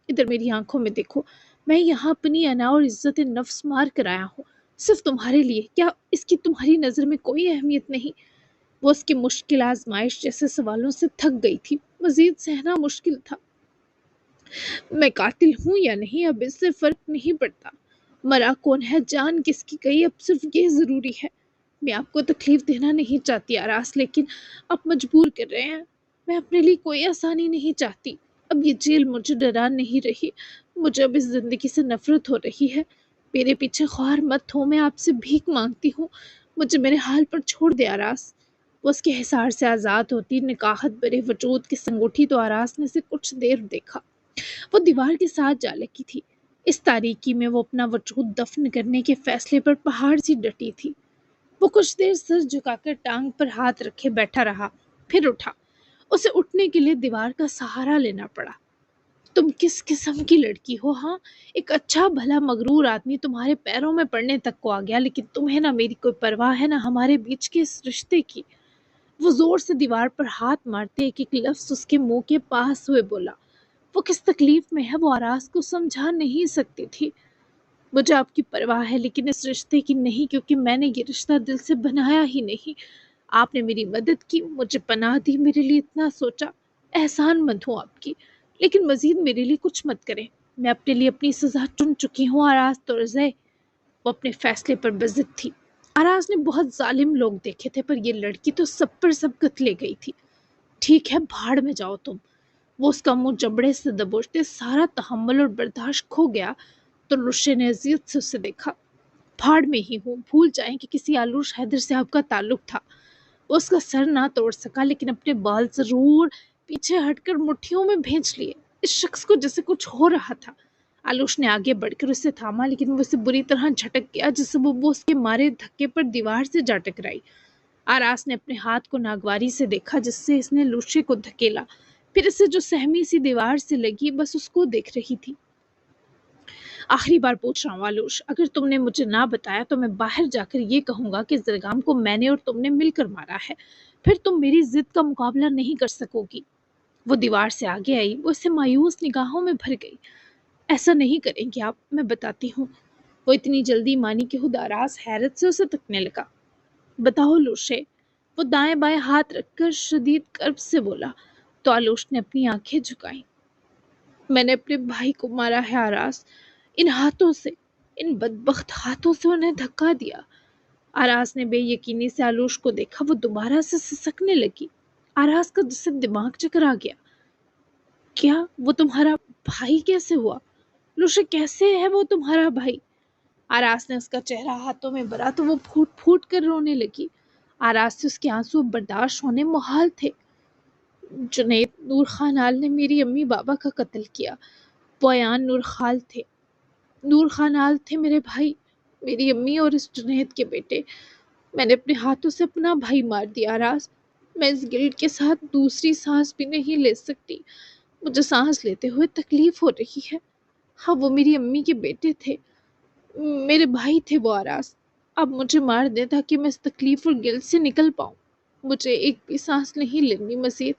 ادھر میری آنکھوں میں دیکھو، میں یہاں اپنی انا اور عزت نفس مار کر آیا ہوں، صرف تمہارے لیے۔ کیا اس کی تمہاری نظر میں کوئی اہمیت نہیں؟ وہ اس کی مشکل آزمائش جیسے سوالوں سے تھک گئی تھی، مزید سہنا مشکل تھا۔ میں قاتل ہوں یا نہیں اب اس سے فرق نہیں پڑتا، مرا کون ہے، جان کس کی گئی، اب صرف یہ ضروری ہے۔ میں آپ کو تکلیف دینا نہیں چاہتی آراز، لیکن آپ مجبور کر رہے ہیں۔ میں اپنے لیے کوئی آسانی نہیں چاہتی۔ اب یہ جیل مجھے ڈرا نہیں رہی، مجھے اب اس زندگی سے نفرت ہو رہی ہے۔ میرے پیچھے خوار مت ہو، میں آپ سے بھیک مانگتی ہوں، مجھے میرے حال پر چھوڑ دے آراز۔ وہ اس کے حصار سے آزاد ہوتی، نکاحت برے وجود کی سنگوٹھی تو آراز نے اسے کچھ دیر دیکھا۔ وہ دیوار کے ساتھ جا لگی تھی۔ اس تاریکی میں وہ اپنا وجود دفن کرنے کے فیصلے پر پہاڑ سی ڈٹی تھی۔ وہ کچھ دیر سر جھکا کر ٹانگ پر ہاتھ رکھے بیٹھا رہا، پھر اٹھا۔ اسے اٹھنے کے لیے دیوار کا سہارا لینا پڑا۔ تم کس قسم کی لڑکی ہو؟ ہاں، ایک اچھا بھلا مغرور آدمی تمہارے پیروں میں پڑنے تک کو آ گیا، لیکن تمہیں نہ میری کوئی پرواہ ہے، نہ ہمارے بیچ کے اس رشتے کی۔ وہ زور سے دیوار پر ہاتھ مارتے ایک ایک لفظ اس کے منہ کے پاس ہوئے بولا۔ وہ کس تکلیف میں ہے وہ آراز کو سمجھا نہیں سکتی تھی۔ مجھے آپ کی پرواہ ہے، لیکن اس رشتے کی نہیں، کیونکہ میں نے یہ رشتہ دل سے بنایا ہی نہیں۔ آپ نے میری مدد کی، مجھے پناہ دی، میرے لیے اتنا سوچا، احسان مند ہوں آپ کی، لیکن مزید میرے لیے کچھ مت کریں۔ میں اپنے لیے اپنی سزا چن چکی ہوں آراز تورزے۔ وہ اپنے فیصلے پر بضد تھی۔ آراز نے بہت ظالم لوگ دیکھے تھے، پر یہ لڑکی تو سب پر سب قتلے گئی تھی۔ ٹھیک ہے، بھاڑ میں جاؤ تم۔ وہ اس کا منہ جبڑے سے دبوچتے سارا تحمل اور برداشت کھو گیا تو لشے نے عزیت سے اسے دیکھا۔ بھاڑ میں ہی ہوں، بھول جائیں کہ کسی آلوش حیدر سے آپ کا تعلق تھا۔ وہ اس کا سر نہ توڑ سکا، لیکن اپنے بال ضرور پیچھے ہٹ کر مٹھیوں میں بھینچ لیے، اس شخص کو جیسے کچھ ہو رہا تھا۔ آلوش نے آگے بڑھ کر اسے تھاما، لیکن وہ اسے بری طرح جھٹک گیا، جس سے وہ اس کے مارے دھکے پر دیوار سے جا ٹکرائی۔ آراز نے اپنے ہاتھ کو ناگواری سے دیکھا جس سے اس نے لوشے کو دھکیلا، پھر اسے جو سہمی سی دیوار سے لگی بس اس کو دیکھ رہی تھی۔ آخری بار پوچھ رہا ہوں آلوش، اگر تم نے مجھے نہ بتایا تو میں باہر جا کر یہ کہوں گا کہ زرگام کو میں نے اور تم نے مل کر مارا ہے، پھر تم میری ضد کا مقابلہ نہیں کر سکو گی۔ وہ دیوار سے آگے آئی، وہ اسے مایوس نگاہوں میں بھر گئی۔ ایسا نہیں کریں گے آپ، میں بتاتی ہوں۔ وہ اتنی جلدی مانی کہ خود آراز حیرت سے اسے تکنے لگا۔ بتاؤ لوشے، وہ دائیں بائیں ہاتھ رکھ کر شدید کرب سے بولا، تو آلوش نے اپنی آنکھیں جھکائیں۔ میں نے اپنے بھائی کو مارا ہے آراز، ان ہاتھوں سے، ان بدبخت ہاتھوں سے انہیں دھکا دیا۔ آراز نے بے یقینی سے آلوش کو دیکھا، وہ دوبارہ سے سسکنے لگی۔ آراز کا جسے دماغ چکر آ گیا۔ کیا وہ تمہارا بھائی کیسے ہوا؟ لوشے کیسے ہے وہ تمہارا بھائی؟ آراز نے اس کا چہرہ ہاتھوں میں بھرا تو وہ پھوٹ پھوٹ کر رونے لگی۔ آراز سے اس کے آنسو برداشت ہونے محال تھے۔ جنید نور خان آل نے میری امی بابا کا قتل کیا، وہ ایان نور خان آل تھے میرے بھائی، میری امی اور اس جنید کے بیٹے۔ میں نے اپنے ہاتھوں سے اپنا بھائی مار دیا آراز۔ میں اس گلٹ کے ساتھ دوسری سانس بھی نہیں لے سکتی، مجھے سانس لیتے ہوئے تکلیف ہو رہی ہے۔ ہاں، وہ میری امی کے بیٹے تھے، میرے بھائی تھے وہ آراز۔ اب مجھے مار دے تاکہ میں اس تکلیف اور گلٹ سے نکل پاؤں، مجھے ایک بھی سانس نہیں لینی مزید۔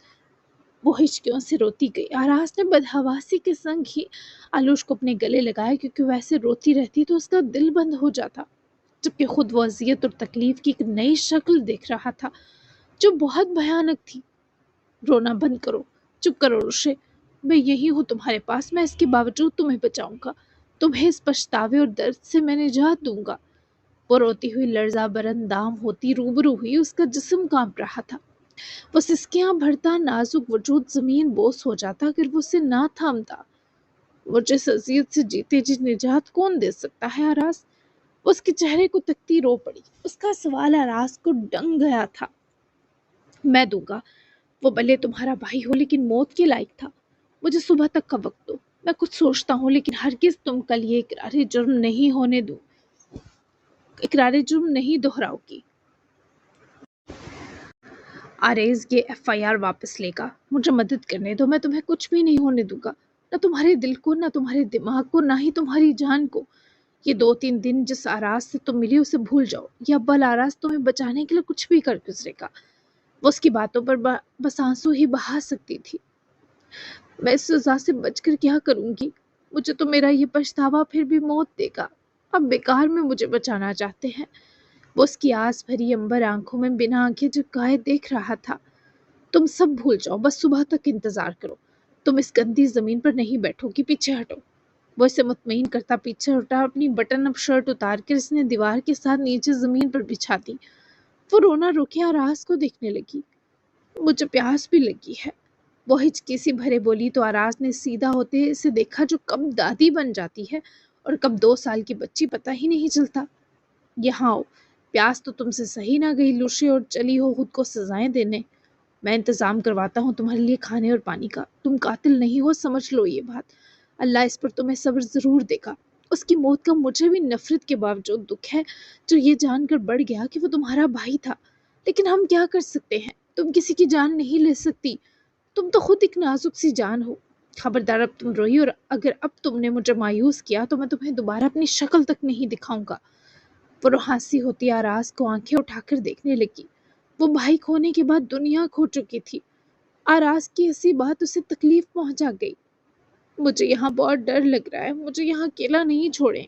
وہ ہچکیوں سے روتی گئی۔ آراز نے بدحواسی کے سنگ ہی آلوش کو اپنے گلے لگایا، کیونکہ ویسے روتی رہتی تو اس کا دل بند ہو جاتا، جبکہ خود وہ اذیت اور تکلیف کی ایک نئی شکل دیکھ رہا تھا جو بہت بھیانک تھی۔ رونا بند کرو، چپ کرو روشے، میں یہی ہوں تمہارے پاس، میں اس کے باوجود تمہیں بچاؤں گا، تمہیں اس پچھتاوے اور درد سے میں نجات دوں گا۔ وہ روتی ہوئی لرزہ برندام ہوتی روبرو ہوئی، اس کا جسم کانپ رہا تھا، وہ سسکیاں بھرتا نازک وجود زمین بوس ہو جاتا اگر وہ اسے نہ تھامتا۔ مجھے اس اذیت سے جیتے جی نجات کون دے سکتا ہے آراز؟ وہ اس کے چہرے کو تکتی رو پڑی، اس کا سوال آراز کو ڈنگ گیا تھا۔ میں دوں گا، وہ بھلے تمہارا بھائی ہو لیکن موت کے لائق تھا، مجھے صبح تک کا وقت دو، میں کچھ سوچتا ہوں، لیکن ہرگز تم کل یہ اقرار جرم نہیں دہراؤ گی۔ آریز یہ FIR واپس لے گا، مجھے مدد کرنے دو، میں تمہیں کچھ بھی نہیں ہونے دوں گا، نہ تمہارے دل کو، نہ تمہارے دماغ کو، نہ ہی تمہاری جان کو۔ یہ 2-3 دن جس آراز سے تم ملی اسے بھول جاؤ، یہ اول آراز تمہیں بچانے کے لیے کچھ بھی کر گزرے گا۔ وہ اس کی باتوں پر بس آنسو ہی بہا سکتی تھی۔ میں اس سزا سے بچ کر کیا کروں گی؟ مجھے تو میرا یہ پچھتاوا پھر بھی موت دے گا، اب بیکار میں مجھے بچانا چاہتے ہیں۔ وہ اس کی آس بھری امبر آنکھوں میں بنا آنکھیں جھکائے دیکھ رہا تھا۔ تم سب بھول جاؤ، بس صبح تک انتظار کرو، تم اس گندی زمین پر نہیں بیٹھو گی، پیچھے ہٹو۔ وہ اسے مطمئن کرتا پیچھے ہٹا، اپنی بٹن اپ شرٹ اتار کر اس نے دیوار کے ساتھ نیچے زمین پر بچھا دی۔ وہ رونا روکے آراز کو دیکھنے لگی۔ مجھے پیاس بھی لگی ہے، وہ ہچکی سی بھرے بولی تو آراز نے سیدھا ہوتے اسے دیکھا جو کب دادی بن جاتی ہے اور کب 2 سال کی بچی، پتہ ہی نہیں چلتا۔ یہاں آؤ، پیاس تو تم سے سہی نہ گئی لوشے، اور چلی ہو خود کو سزائیں دینے۔ میں انتظام کرواتا ہوں تمہارے لیے کھانے اور پانی کا، تم قاتل نہیں ہو، سمجھ لو یہ بات۔ اللہ اس پر تمہیں صبر ضرور دے گا۔ اس کی موت کا مجھے بھی نفرت کے باوجود دکھ ہے، جو یہ جان کر بڑھ گیا کہ وہ تمہارا بھائی تھا، لیکن ہم کیا کر سکتے ہیں؟ تم کسی کی جان نہیں لے سکتی، تم تو خود ایک نازک سی جان ہو۔ خبردار اب تم روئی، اور اگر اب تم نے مجھے مایوس کیا تو میں تمہیں دوبارہ اپنی شکل تک نہیں دکھاؤں گا۔ وہ ہنسی ہوتی آراز کو آنکھیں اٹھا کر دیکھنے لگی۔ وہ بھائی کھونے کے بعد دنیا کھو چکی تھی۔ آراز کی ایسی بات اسے تکلیف پہنچا گئی۔ مجھے یہاں بہت ڈر لگ رہا ہے، مجھے یہاں اکیلا نہیں چھوڑیں۔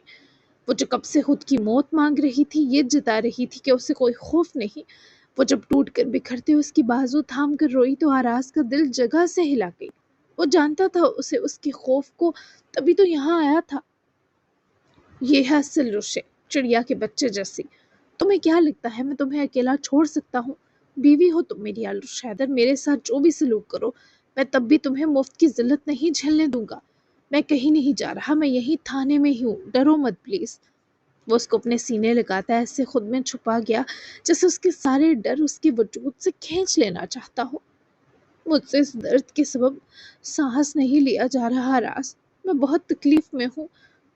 وہ جو کب سے خود کی موت مانگ رہی تھی، یہ جتا رہی تھی کہ اسے کوئی خوف نہیں۔ وہ جب ٹوٹ کر بکھرتے اس کی بازو تھام کر روئی تو آراز کا دل جگہ سے ہلا گئی۔ وہ جانتا تھا اسے اس کے خوف کو، تبھی تو یہاں آیا تھا۔ یہ ہے اصل روشے، چڑیا کے بچے جیسی۔ تمہیں کیا لگتا ہے میں تمہیں اکیلا چھوڑ سکتا ہوں؟ بیوی ہو تم میری آلوش حیدر، میرے ساتھ جو بھی سلوک کرو، میں تب بھی تمہیں مفت کی ذلت نہیں جھیلنے دوں گا۔ میں کہیں نہیں جا رہا، میں یہی تھانے میں ہی ہوں، ڈرو مت پلیز۔ وہ اس کو اپنے سینے لگاتا ایسے خود میں چھپا گیا جیسے اس کے سارے ڈر اس کے وجود سے کھینچ لینا چاہتا ہو۔ مجھ سے اس درد کے سبب سانس نہیں لیا جا رہا آراز، میں بہت تکلیف میں ہوں،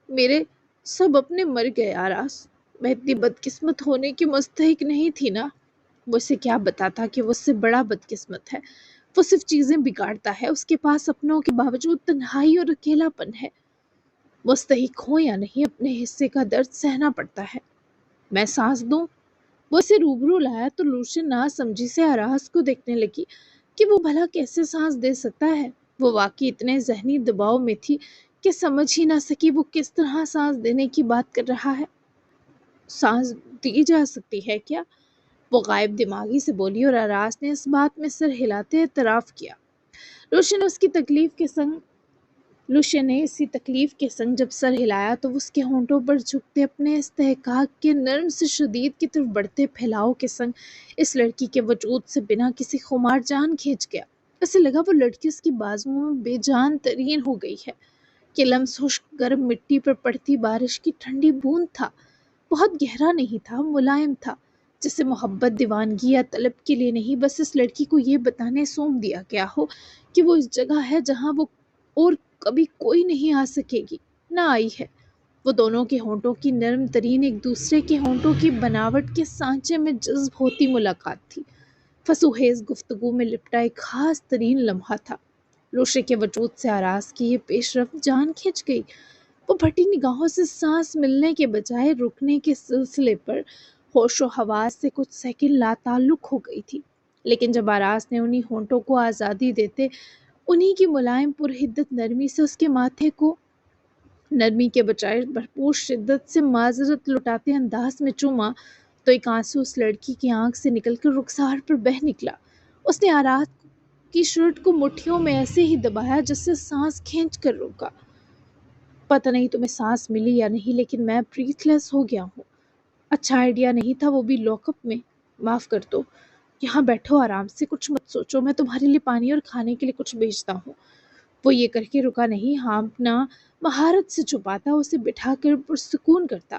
میرے سب اپنے مر گئے آراز، میں اتنی بدقسمت ہونے کی مستحق نہیں تھی نا۔ وہ اسے کیا بتاتا کہ وہ اس سے بڑا بدقسمت ہے، وہ صرف چیزیں بگاڑتا ہے، اس کے پاس اپنوں کے باوجود تنہائی اور اکیلا پن ہے۔ مستحق ہو یا نہیں، اپنے حصے کا درد سہنا پڑتا ہے۔ میں سانس دوں؟ وہ اسے روبرو لایا تو لوشن نہ سمجھی سے آراز کو دیکھنے لگی کہ وہ بھلا کیسے سانس دے سکتا ہے۔ وہ واقعی اتنے ذہنی دباؤ میں تھی کہ سمجھ ہی نہ سکی وہ کس طرح سانس دینے کی بات کر رہا ہے۔ سانس دی جا سکتی ہے کیا؟ وہ غائب دماغی سے بولی، اور آراز نے اس بات میں سر ہلاتے اعتراف کیا۔ لوشن نے اسی تکلیف کے سنگ جب سر ہلایا تو اس کے ہونٹوں پر جھکتے اپنے استحقاق کے نرم سے شدید کی طرف بڑھتے پھیلاؤ کے سنگ اس لڑکی کے وجود سے بنا کسی خمار جان کھینچ گیا۔ اسے لگا وہ لڑکی اس کی بازوؤں میں بے جان ترین ہو گئی ہے۔ یہ لمس خشک گرم مٹی پر پڑتی بارش کی ٹھنڈی بوند تھا، بہت گہرا نہیں تھا، ملائم تھا، جسے محبت، دیوانگی یا طلب کے لیے نہیں، بس اس لڑکی کو یہ بتانے سونپ دیا گیا ہو کہ وہ اس جگہ ہے جہاں وہ اور کبھی کوئی نہیں آ سکے گی، نہ آئی ہے۔ وہ دونوں کے ہونٹوں کی نرم ترین ایک دوسرے کے ہونٹوں کی بناوٹ کے سانچے میں جذب ہوتی ملاقات تھی، فسوخیز گفتگو میں لپٹا ایک خاص ترین لمحہ تھا۔ لوشے کے وجود سے آراز کی یہ پیش رفت جان کھینچ گئی۔ وہ پھٹی نگاہوں سے سانس ملنے کے بجائے رکنے کے سلسلے پر ہوش و حواس سے کچھ سیکنڈ لا تعلق ہو گئی تھی، لیکن جب آراز نے انہی ہونٹوں کو آزادی دیتے انہی کی ملائم پرحدت نرمی سے اس کے ماتھے کو نرمی کے بجائے بھرپور شدت سے معذرت لٹاتے انداز میں چوما تو ایک آنسو اس لڑکی کی آنکھ سے نکل کر رخسار پر بہہ نکلا۔ اس نے آراز کی شرٹ کو مٹھیوں میں ایسے ہی دبایا جسے سانس کھینچ کر روکا۔ پتہ نہیں تمہیں سانس ملی یا نہیں، لیکن میں بریتھ لیس ہو گیا ہوں۔ اچھا آئیڈیا نہیں تھا، وہ بھی لاک اپ میں۔ معاف کر دو، یہاں بیٹھو آرام سے، کچھ مت سوچو، میں تمہارے لیے پانی اور کھانے کے لیے کچھ بھیجتا ہوں۔ وہ یہ کر کے رکا نہیں، ہانپنا مہارت سے چھپاتا، اسے بٹھا کر پرسکون کرتا۔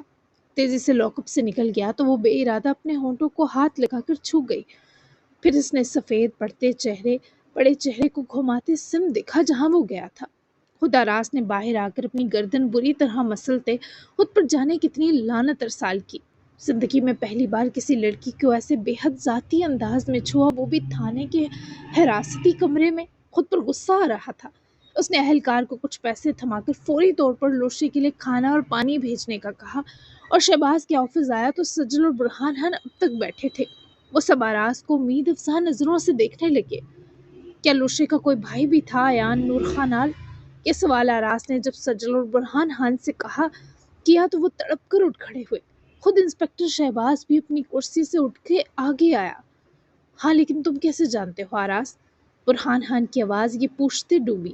تیزی سے لاک اپ سے نکل گیا تو وہ بے ارادہ اپنے ہونٹوں کو ہاتھ لگا کر چھو گئی۔ پھر اس نے سفید بڑے چہرے کو گھماتے سم دیکھا جہاں وہ گیا تھا۔ خود آراز نے باہر آ کر اپنی گردن بری طرح مسلتے خود پر جانے کتنی لعنت ارسال کی۔ زندگی میں پہلی بار کسی لڑکی کو ایسے بے حد ذاتی انداز میں چھوا، وہ بھی تھانے کے حراستی کمرے میں۔ خود پر غصہ آ رہا تھا۔ اس نے اہلکار کو کچھ پیسے تھما کر فوری طور پر لوشے کے لیے کھانا اور پانی بھیجنے کا کہا، اور شہباز کے آفس آیا تو سجل اور برہان خان اب تک بیٹھے تھے۔ وہ سب آراز کو امید افزا نظروں سے دیکھنے لگے۔ کیا لوشے کا کوئی بھائی بھی تھا، ایان نور خانال؟ یہ سوال آراز نے جب سجل اور برہان خان سے کیا تو وہ تڑپ کر اٹھ کھڑے ہوئے۔ خود انسپکٹر شہباز بھی اپنی کرسی سے اٹھ کے آگے آیا۔ ہاں لیکن تم کیسے جانتے ہو آراز؟ برہان خان کی آواز یہ پوچھتے ڈوبی۔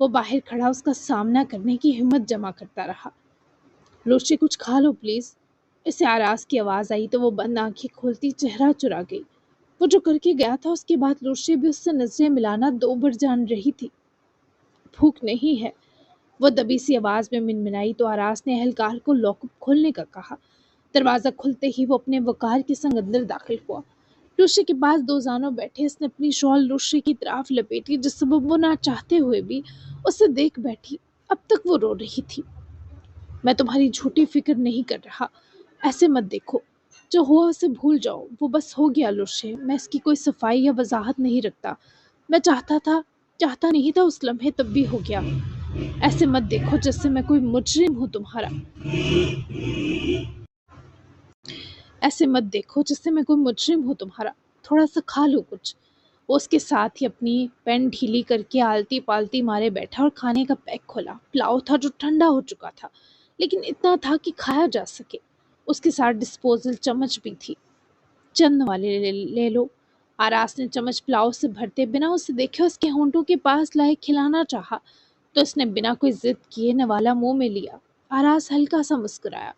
وہ باہر کھڑا اس کا سامنا کرنے کی ہمت جمع کرتا رہا۔ لوشے کچھ کھا لو پلیز۔ اسے آراز کی آواز آئی تو وہ بند آنکھیں کھولتی چہرہ چرا گئی۔ وہ جو کر کے گیا تھا اس کے بعد لوشے بھی اس سے نظریں ملانا دو بڑھ جان رہی تھی۔ بھوک نہیں ہے، وہ دبی سی آواز میں منمنائی تو آراز نے اہلکار کو لاک اپ کھولنے کا کہا۔ دروازہ کھلتے ہی وہ اپنے وقار کے سنگ اندر داخل ہوا۔ لوشے کے پاس دو زانوں بیٹھے اس نے اپنی شال لوشے کی طرف لپیٹی جس سبب وہ نہ چاہتے ہوئے بھی اسے دیکھ بیٹھی۔ اب تک وہ رو رہی تھی۔ میں تمہاری جھوٹی فکر نہیں کر رہا، ایسے مت دیکھو، جو ہوا اسے بھول جاؤ، وہ بس ہو گیا لوشے، میں اس کی کوئی صفائی یا وضاحت نہیں رکھتا، میں چاہتا نہیں تھا اس لمحے تب بھی ہو گیا۔ ایسے مت دیکھو جیسے میں کوئی مجرم ہوں تمہارا، ایسے مت دیکھو جیسے میں کوئی مجرم ہوں تمہارا، تھوڑا سا کھا لو کچھ۔ وہ اس کے ساتھ ہی اپنی پین ڈھیلی کر کے آلتی پالتی مارے بیٹھا اور کھانے کا پیک کھولا۔ پلاؤ تھا جو ٹھنڈا ہو چکا تھا لیکن اتنا تھا کہ کھایا جا سکے۔ اس کے ساتھ ڈسپوزل چمچ بھی تھی۔ چند والے لے لو۔ آراز نے چمچ پلاؤ سے بھرتے بنا اسے دیکھے اس کے ہونٹوں کے پاس لائے کھلانا چاہا تو اس نے بنا کوئی ضد کیے نوالا منہ میں لیا۔ آراز ہلکا سا مسکرایا۔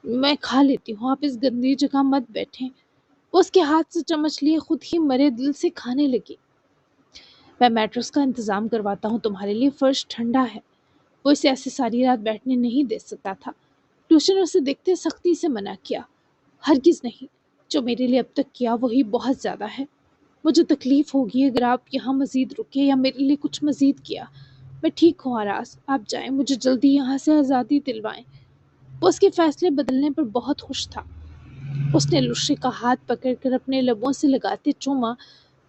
میں کھا لیتی ہوں، آپ اس گندی جگہ مت بیٹھیں۔ وہ اس کے ہاتھ سے چمچ لیے خود ہی مرے دل سے کھانے لگی۔ میں میٹرس کا انتظام کرواتا ہوں تمہارے لیے، فرش ٹھنڈا ہے۔ وہ اسے ایسے ساری رات بیٹھنے نہیں دے سکتا تھا۔ ٹیوشن نے اسے دیکھتے سختی سے منع کیا۔ ہرگز نہیں، جو میرے لیے اب تک کیا وہی بہت زیادہ ہے۔ مجھے تکلیف ہوگی اگر آپ یہاں مزید رکے یا میرے لیے کچھ مزید کیا۔ میں ٹھیک ہوں آراز، آپ جائیں، مجھے جلدی یہاں سے آزادی دلوائیں۔ وہ اس کے فیصلے بدلنے پر بہت خوش تھا۔ اس نے لوشے کا ہاتھ پکڑ کر اپنے لبوں سے لگاتے چوما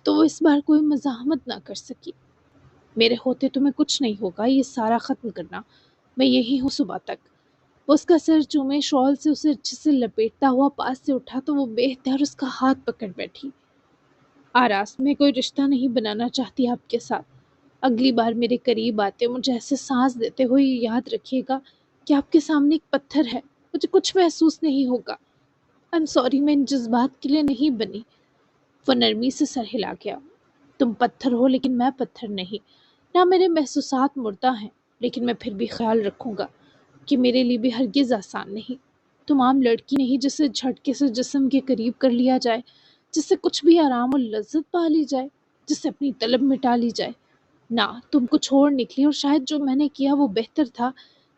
تو وہ اس بار کوئی مزاحمت نہ کر سکی۔ میرے ہوتے تمہیں کچھ نہیں ہوگا، یہ سارا ختم کرنا، میں یہی ہوں صبح تک۔ وہ اس کا سر چومے شال سے اسے اچھے سے لپیٹتا ہوا پاس سے اٹھا تو وہ بے اختیار اس کا ہاتھ پکڑ بیٹھی۔ آراز، میں کوئی رشتہ نہیں بنانا چاہتی آپ کے ساتھ۔ اگلی بار میرے قریب آتے مجھے ایسے سانس دیتے ہوئے یاد رکھیے گا کہ آپ کے سامنے ایک پتھر ہے، مجھے کچھ محسوس نہیں ہوگا۔ I'm sorry، میں ان جذبات کے لیے نہیں بنی۔ وہ نرمی سے سر ہلا گیا۔ تم پتھر ہو لیکن میں پتھر نہیں، نہ میرے محسوسات مردہ ہیں، لیکن میں پھر بھی خیال رکھوں گا کہ میرے لیے بھی ہرگز آسان نہیں۔ تم عام لڑکی نہیں جسے جھٹکے سے جسم کے قریب کر لیا جائے، جس سے کچھ بھی آرام اور لذت پا لی جائے، جس سے اپنی طلب مٹا لی جائے۔ نہ، تم کچھ اور نکلی، اور شاید جو میں نے کیا وہ بہتر تھا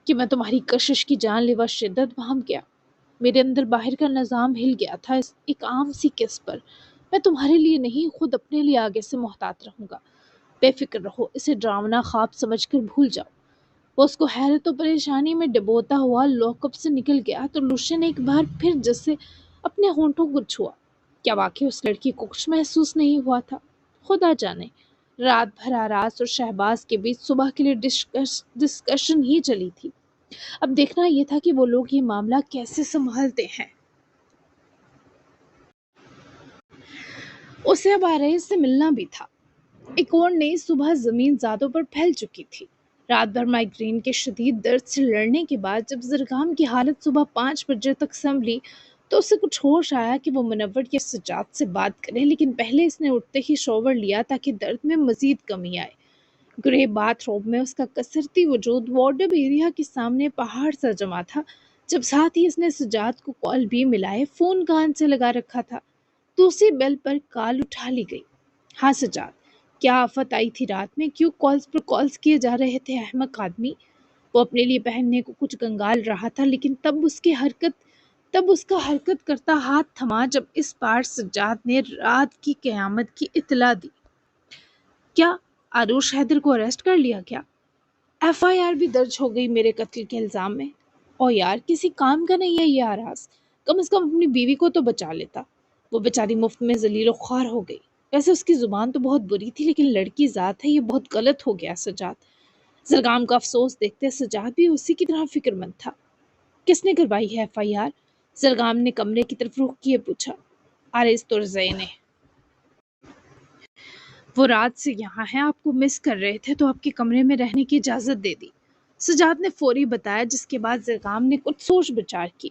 کہ میں تمہاری کشش کی جان لیوا شدت بہم گیا۔ میرے اندر باہر کا نظام ہل گیا تھا ایک عام سی کس پر۔ میں تمہارے لیے نہیں، خود اپنے لیے آگے سے محتاط رہوں گا۔ بے فکر رہو، اسے ڈراونا خواب سمجھ کر بھول جاؤ۔ وہ اس کو حیرت و پریشانی میں ڈبوتا ہوا لاک اپ سے نکل گیا تو لوشے نے ایک بار پھر جیسے اپنے ہونٹوں کو چھوا۔ کیا واقعی اس لڑکی کو کچھ محسوس نہیں ہوا تھا؟ خدا جانے۔ رات بھر آراز اور شہباز کے بیچ صبح کے لیے ڈسکشن ہی چلی تھی۔ اب دیکھنا یہ تھا کہ وہ لوگ یہ معاملہ کیسے سنبھالتے ہیں۔ اسے اب آراز سے ملنا بھی تھا۔ ایک اور نئی صبح زمین زادوں پر پھیل چکی تھی۔ رات بھر مائیگرین کے شدید درد سے لڑنے کے بعد جب زرگام کی حالت صبح 5 بجے تک سنبھلی تو اسے کچھ ہوش آیا کہ وہ منور یا سجاد سے بات کرے، لیکن پہلے اس نے اٹھتے ہی شاور لیا تاکہ درد میں مزید کمی آئے۔ گرے باتھ روم میں اس کا کسرتی وجود وارڈب ایریا کے سامنے پہاڑ سا جمع تھا۔ جب ساتھ ہی اس نے سجاد کو کال بھی ملائے، فون کان سے لگا رکھا تھا۔ دوسری بیل پر کال اٹھا لی گئی۔ ہاں سجاد، کیا آفت آئی تھی رات میں؟ کیوں کالز پر کالز کیے جا رہے تھے احمق آدمی؟ وہ اپنے لیے پہننے کو کچھ گنگال رہا تھا لیکن تب اس کا حرکت کرتا ہاتھ تھما جب اس بار سجاد نے رات کی قیامت کی اطلاع دی۔ کیا عروش حیدر کو اریسٹ کر لیا کیا؟ FIR بھی درج ہو گئی میرے قتل کے الزام میں۔ او یار، کسی کام کا نہیں ہے یہ آراز، کم از کم اپنی بیوی کو تو بچا لیتا۔ وہ بیچاری مفت میں ذلیل و خوار ہو گئی۔ ویسے اس کی زبان تو بہت بری تھی لیکن لڑکی ذات ہے، یہ بہت غلط ہو گیا سجاد۔ زرگام کا افسوس دیکھتے سجاد بھی اسی کی طرح فکر مند تھا۔ کس نے کروائی ہے FIR؟ زرگام نے کمرے کی طرف رخ کیے پوچھا۔ آرز ترزئی نے۔ وہ رات سے یہاں ہیں، آپ کو مس کر رہے تھے تو آپ کے کمرے میں رہنے کی اجازت دے دی، سجاد نے فوری بتایا، جس کے بعد زرگام نے کچھ سوچ بچار کی۔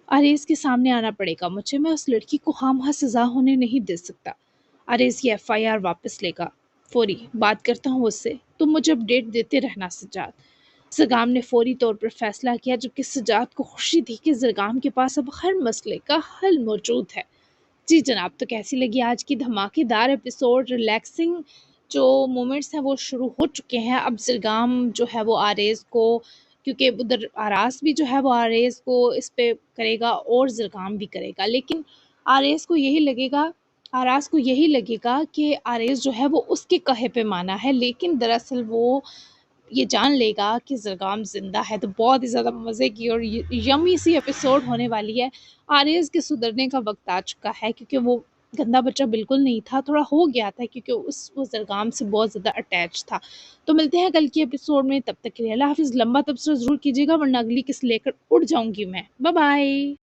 آریز کے سامنے آنا پڑے گا مجھے، میں اس لڑکی کو خواہ مخواہ سزا ہونے نہیں دے سکتا۔ آریز یہ FIR واپس لے گا۔ فوری بات کرتا ہوں اس سے، تم مجھے اپڈیٹ دیتے رہنا سجاد۔ زرگام نے فوری طور پر فیصلہ کیا، جبکہ سجاد کو خوشی تھی کہ زرگام کے پاس اب ہر مسئلے کا حل موجود ہے۔ جی جناب، تو کیسی لگی آج کی دھماکے دار ایپیسوڈ؟ ریلیکسنگ جو مومنٹس ہیں وہ شروع ہو چکے ہیں۔ اب زرگام جو ہے وہ آریز کو، کیونکہ ادھر آراز بھی جو ہے وہ آریز کو اس پہ کرے گا اور زرگام بھی کرے گا، لیکن آریز کو یہی لگے گا، آراز کو یہی لگے گا کہ آریز جو ہے وہ اس کے کہے پہ مانا ہے، لیکن دراصل وہ یہ جان لے گا کہ زرگام زندہ ہے۔ تو بہت ہی زیادہ مزے کی اور یمی سی ایپیسوڈ ہونے والی ہے۔ آریز کے سدھرنے کا وقت آ چکا ہے، کیونکہ وہ گندا بچہ بالکل نہیں تھا، تھوڑا ہو گیا تھا کیونکہ وہ زرگام سے بہت زیادہ اٹیچ تھا۔ تو ملتے ہیں کل کی ایپیسوڈ میں، تب تک کے لیے اللہ حافظ۔ لمبا تبصرہ ضرور کیجیے گا ورنہ اگلی قسط لے کر اڑ جاؤں گی میں۔ Bye bye.